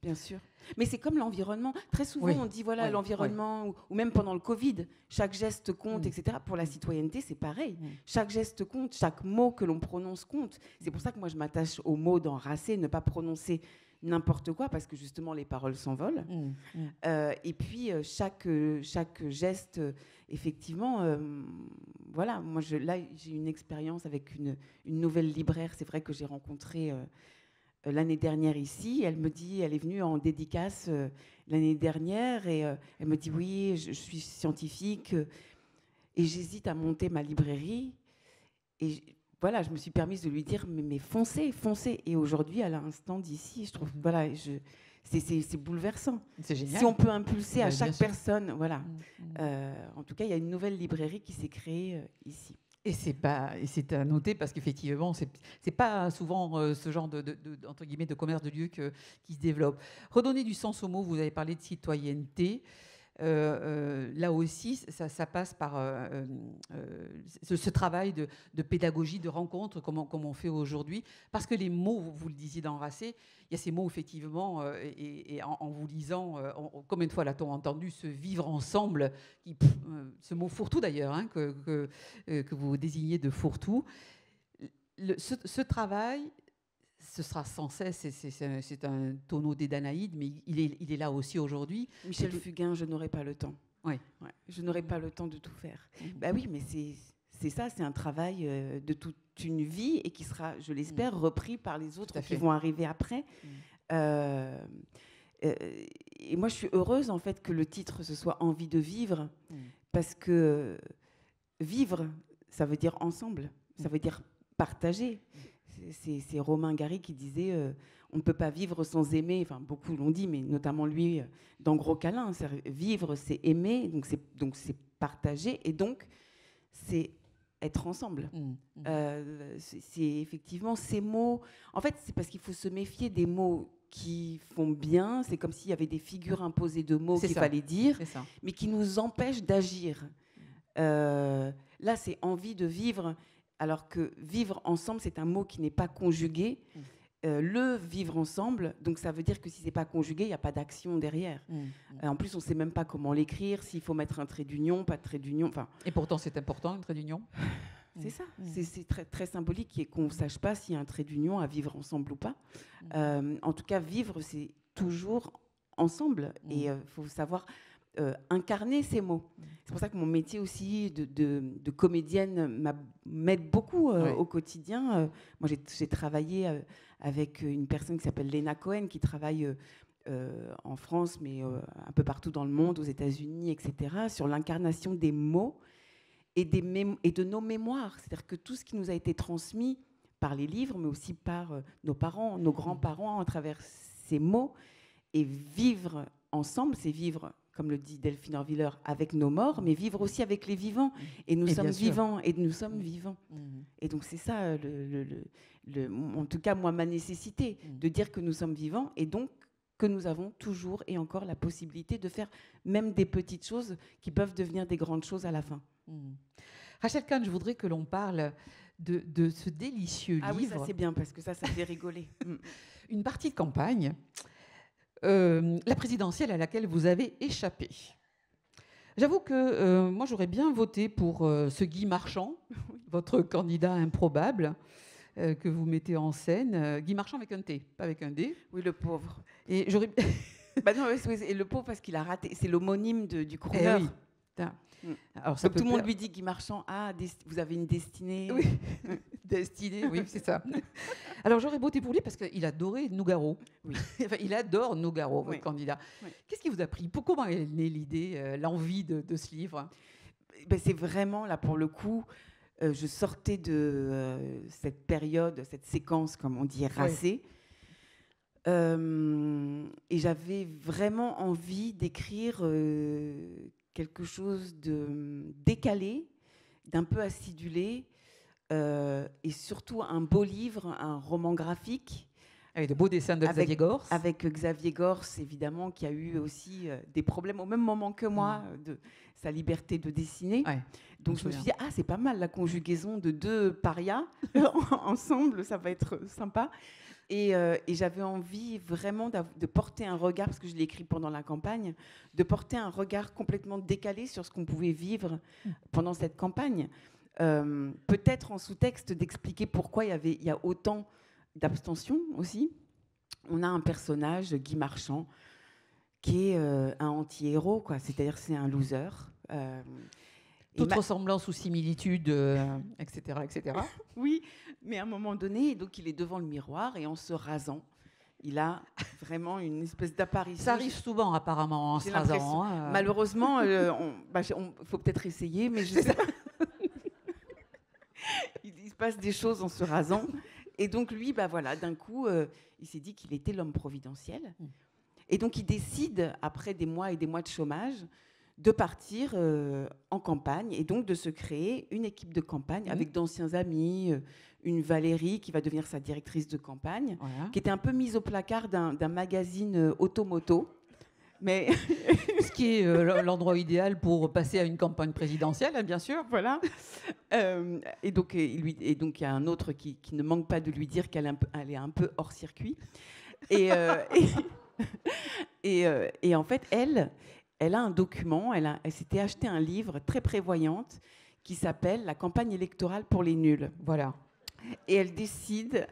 S2: bien sûr. Mais c'est comme l'environnement. Très souvent, on dit, voilà, l'environnement, ou même pendant le Covid, chaque geste compte, etc. Pour la citoyenneté, c'est pareil. Chaque geste compte, chaque mot que l'on prononce compte. C'est pour ça que moi, je m'attache au mot d'enracer, ne pas prononcer n'importe quoi, parce que justement, les paroles s'envolent. Et puis, chaque geste, effectivement, voilà, moi, là, j'ai une expérience avec une nouvelle libraire. C'est vrai que j'ai rencontré... l'année dernière ici, elle me dit, elle est venue en dédicace l'année dernière et elle me dit oui, je suis scientifique et j'hésite à monter ma librairie et voilà, je me suis permise de lui dire mais foncez et aujourd'hui elle a un stand ici, je trouve voilà, c'est bouleversant.
S1: C'est génial.
S2: Si on peut impulser à chaque personne, voilà. En tout cas, il y a une nouvelle librairie qui s'est créée ici.
S1: Et c'est à noter parce qu'effectivement, c'est pas souvent ce genre entre guillemets, de commerce de lieu qui se développe. Redonner du sens aux mots, vous avez parlé de citoyenneté. Là aussi, ça passe par ce travail de pédagogie, de rencontre, comme on fait aujourd'hui. Parce que les mots, vous le disiez d'Enracer, il y a ces mots, effectivement, et en vous lisant, combien de fois l'a-t-on entendu, ce vivre ensemble, ce mot fourre-tout d'ailleurs, que vous désignez de fourre-tout. Ce travail... Ce sera sans cesse, c'est un tonneau des Danaïdes, mais il est là aussi aujourd'hui.
S2: Michel Fugain, je n'aurai pas le temps.
S1: Oui.
S2: Ouais, je n'aurai pas le temps de tout faire. Oui, mais c'est ça, c'est un travail de toute une vie et qui sera, je l'espère, repris par les autres qui vont arriver après. Et moi, je suis heureuse, en fait, que le titre, ce soit « Envie de vivre », parce que vivre, ça veut dire ensemble, ça veut dire partager. C'est Romain Gary qui disait on ne peut pas vivre sans aimer. Enfin, beaucoup l'ont dit, mais notamment lui dans Gros Câlin. Vivre, c'est aimer, donc c'est partager, et donc c'est être ensemble. C'est effectivement ces mots. En fait, c'est parce qu'il faut se méfier des mots qui font bien. C'est comme s'il y avait des figures imposées de mots qu'il fallait dire, mais qui nous empêchent d'agir. Là, c'est envie de vivre. Alors que vivre ensemble, c'est un mot qui n'est pas conjugué. Le vivre ensemble, donc ça veut dire que si c'est pas conjugué, il n'y a pas d'action derrière. En plus, on ne sait même pas comment l'écrire, s'il faut mettre un trait d'union, pas de trait d'union.
S1: Et pourtant, c'est important, un trait d'union.
S2: C'est ça, c'est très, très symbolique et qu'on ne sache pas s'il y a un trait d'union à vivre ensemble ou pas. En tout cas, vivre, c'est toujours ensemble. Et il faut savoir incarner ces mots. c'est pour ça que mon métier aussi de comédienne m'aide beaucoup au quotidien. Moi, j'ai travaillé avec une personne qui s'appelle Lena Cohen, qui travaille en France, mais un peu partout dans le monde, aux États-Unis, etc., sur l'incarnation des mots et de nos mémoires. C'est-à-dire que tout ce qui nous a été transmis par les livres, mais aussi par nos parents, nos grands-parents, à travers ces mots, et vivre ensemble, c'est vivre, comme le dit Delphine Orwiller, avec nos morts, mais vivre aussi avec les vivants. Et nous sommes vivants, et nous sommes vivants. Et donc c'est ça, en tout cas, moi, ma nécessité, de dire que nous sommes vivants, et donc que nous avons toujours et encore la possibilité de faire même des petites choses qui peuvent devenir des grandes choses à la fin.
S1: Rachel Kahn, je voudrais que l'on parle de ce délicieux livre.
S2: Ah oui, ça c'est bien, parce que ça fait rigoler.
S1: Une partie de campagne, la présidentielle à laquelle vous avez échappé. J'avoue que moi, j'aurais bien voté pour ce Guy Marchand, votre candidat improbable, que vous mettez en scène. Guy Marchand avec un T, pas avec un D.
S2: Oui, le pauvre.
S1: Et j'aurais...
S2: bah non, et le pauvre parce qu'il a raté. C'est l'homonyme du crooner.
S1: Oui. Alors, ça
S2: donc tout le monde lui dit Guy Marchand, vous avez une destinée.
S1: Oui. Destinée, oui, c'est ça. Alors j'aurais voté pour lui parce qu'il adorait Nougaro. Oui. Enfin, il adore Nougaro, votre candidat. Oui. Qu'est-ce qui vous a pris? Comment est née l'idée, l'envie de ce livre?
S2: C'est vraiment, là, pour le coup, je sortais de cette période, cette séquence, comme on dit, racée. Et j'avais vraiment envie d'écrire quelque chose de décalé, d'un peu acidulé, et surtout un beau livre, un roman graphique.
S1: Avec de beaux dessins de Xavier Gors.
S2: Avec Xavier Gors, évidemment, qui a eu aussi des problèmes au même moment que moi, de sa liberté de dessiner. Ouais, donc je me suis dit, c'est pas mal, la conjugaison de deux parias ensemble, ça va être sympa. Et j'avais envie vraiment de porter un regard, parce que je l'ai écrit pendant la campagne, de porter un regard complètement décalé sur ce qu'on pouvait vivre pendant cette campagne. Peut-être en sous-texte d'expliquer pourquoi il y a autant d'abstention aussi. On a un personnage, Guy Marchand, qui est un anti-héros, quoi. C'est-à-dire c'est un loser.
S1: Toute ressemblance ou similitude, etc., etc.
S2: Oui, mais à un moment donné, donc il est devant le miroir et en se rasant, il a vraiment une espèce d'apparition.
S1: Ça arrive souvent, apparemment, en se rasant.
S2: Malheureusement, faut peut-être essayer, mais je sais pas. Il se passe des choses en se rasant. Et donc lui, d'un coup, il s'est dit qu'il était l'homme providentiel. Et donc il décide, après des mois et des mois de chômage, de partir en campagne et donc de se créer une équipe de campagne avec d'anciens amis, une Valérie qui va devenir sa directrice de campagne, qui était un peu mise au placard d'un magazine automoto. Mais
S1: ce qui est l'endroit idéal pour passer à une campagne présidentielle, hein, bien sûr.
S2: Voilà. Et donc il y a un autre qui ne manque pas de lui dire qu'elle est un peu hors circuit. Et en fait, elle a un document, elle s'était acheté un livre très prévoyante qui s'appelle « La campagne électorale pour les nuls ». Voilà. Et elle décide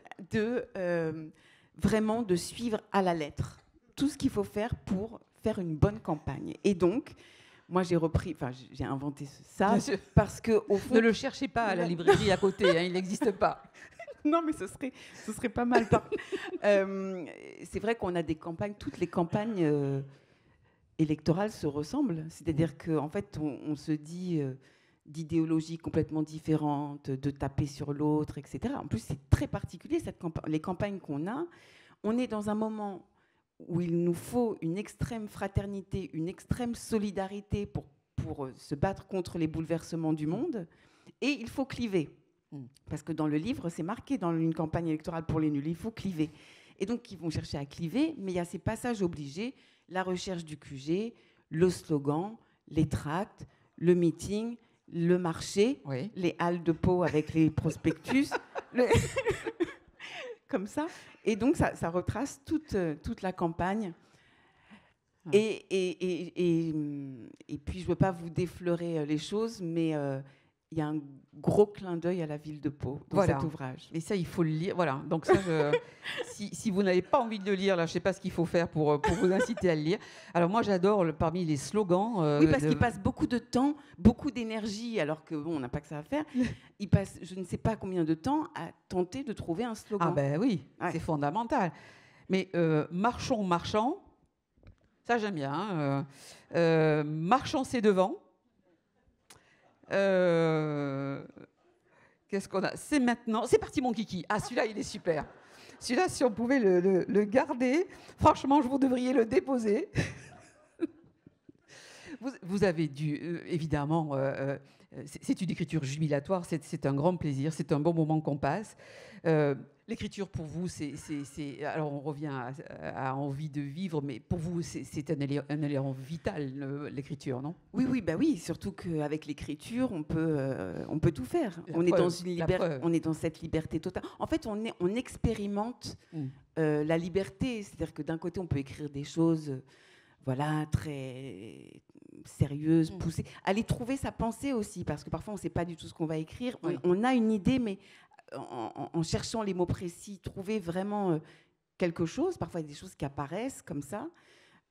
S2: vraiment de suivre à la lettre tout ce qu'il faut faire pour faire une bonne campagne. Et donc, moi, j'ai inventé ça parce que, au fond...
S1: Ne le cherchez pas à la librairie à côté, hein, il n'existe pas.
S2: Non, mais ce serait pas mal. C'est vrai qu'on a des campagnes, toutes les campagnes électorales se ressemblent. C'est-à-dire qu'en fait, on se dit d'idéologies complètement différentes, de taper sur l'autre, etc. En plus, c'est très particulier, les campagnes qu'on a. On est dans un moment où il nous faut une extrême fraternité, une extrême solidarité pour se battre contre les bouleversements du monde. Et il faut cliver. Parce que dans le livre, c'est marqué dans une campagne électorale pour les nuls, il faut cliver. Et donc, ils vont chercher à cliver, mais il y a ces passages obligés, la recherche du QG, le slogan, les tracts, le meeting, le marché, les halles de Pau avec les prospectus, comme ça. Et donc, ça retrace toute la campagne. Et puis, je ne veux pas vous défleurer les choses, mais il y a un gros clin d'œil à la ville de Pau dans
S1: Voilà.
S2: cet ouvrage.
S1: Et ça, il faut le lire. Voilà. Donc ça, si vous n'avez pas envie de le lire, là, je ne sais pas ce qu'il faut faire pour vous inciter à le lire. Alors moi, j'adore parmi les slogans.
S2: Oui, parce qu'il passe beaucoup de temps, beaucoup d'énergie, alors que bon, on n'a pas que ça à faire. Il passe, je ne sais pas combien de temps, à tenter de trouver un slogan.
S1: Ah ben oui,
S2: Ouais.
S1: c'est fondamental. Mais marchons, marchand, ça j'aime bien. Hein. Marchons, c'est devant. Qu'est-ce qu'on a? C'est maintenant. C'est parti, mon kiki. Ah, celui-là, il est super. Celui-là, si on pouvait le garder, franchement, vous devriez le déposer. Vous avez dû, évidemment, c'est une écriture jubilatoire, c'est un grand plaisir, c'est un bon moment qu'on passe. L'écriture, pour vous, alors on revient à envie de vivre, mais pour vous, c'est un élément vital, l'écriture, non?
S2: Oui, bah oui, surtout qu'avec l'écriture, on peut tout faire.
S1: La
S2: On
S1: preuve,
S2: est dans une
S1: la preuve.
S2: on est dans cette liberté totale. En fait, on expérimente la liberté. C'est-à-dire que d'un côté, on peut écrire des choses, voilà, très sérieuses, poussées. Aller trouver sa pensée aussi, parce que parfois, on ne sait pas du tout ce qu'on va écrire.
S1: Oui.
S2: On a une idée, mais en cherchant les mots précis, trouver vraiment quelque chose. Parfois, il y a des choses qui apparaissent comme ça.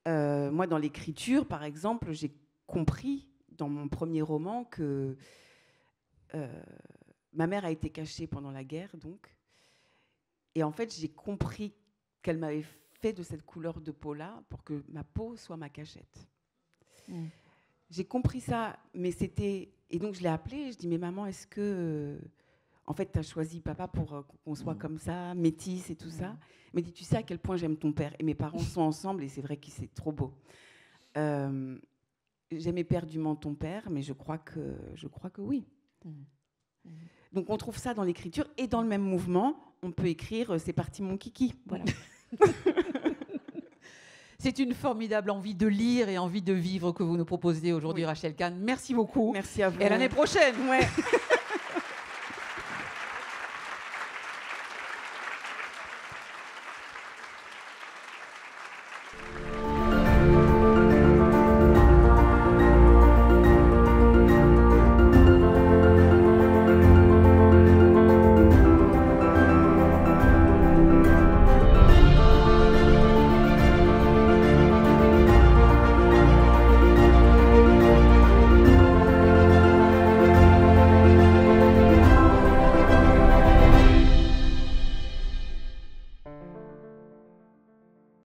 S2: Moi, dans l'écriture, par exemple, j'ai compris dans mon premier roman que ma mère a été cachée pendant la guerre, donc. Et en fait, j'ai compris qu'elle m'avait fait de cette couleur de peau-là pour que ma peau soit ma cachette. J'ai compris ça, mais c'était... Et donc, je l'ai appelée, je dis, mais maman, est-ce que... en fait, tu as choisi papa pour qu'on soit comme ça, métis et tout ça. Elle m'a dit, tu sais à quel point j'aime ton père. Et mes parents sont ensemble et c'est vrai que c'est trop beau. J'aime éperdument ton père, mais je crois que oui. Donc, on trouve ça dans l'écriture et dans le même mouvement, on peut écrire « C'est parti mon kiki ». Voilà.
S1: C'est une formidable envie de lire et envie de vivre que vous nous proposez aujourd'hui, Rachel Kahn. Merci beaucoup.
S2: Merci à vous.
S1: Et à l'année prochaine.
S2: Ouais.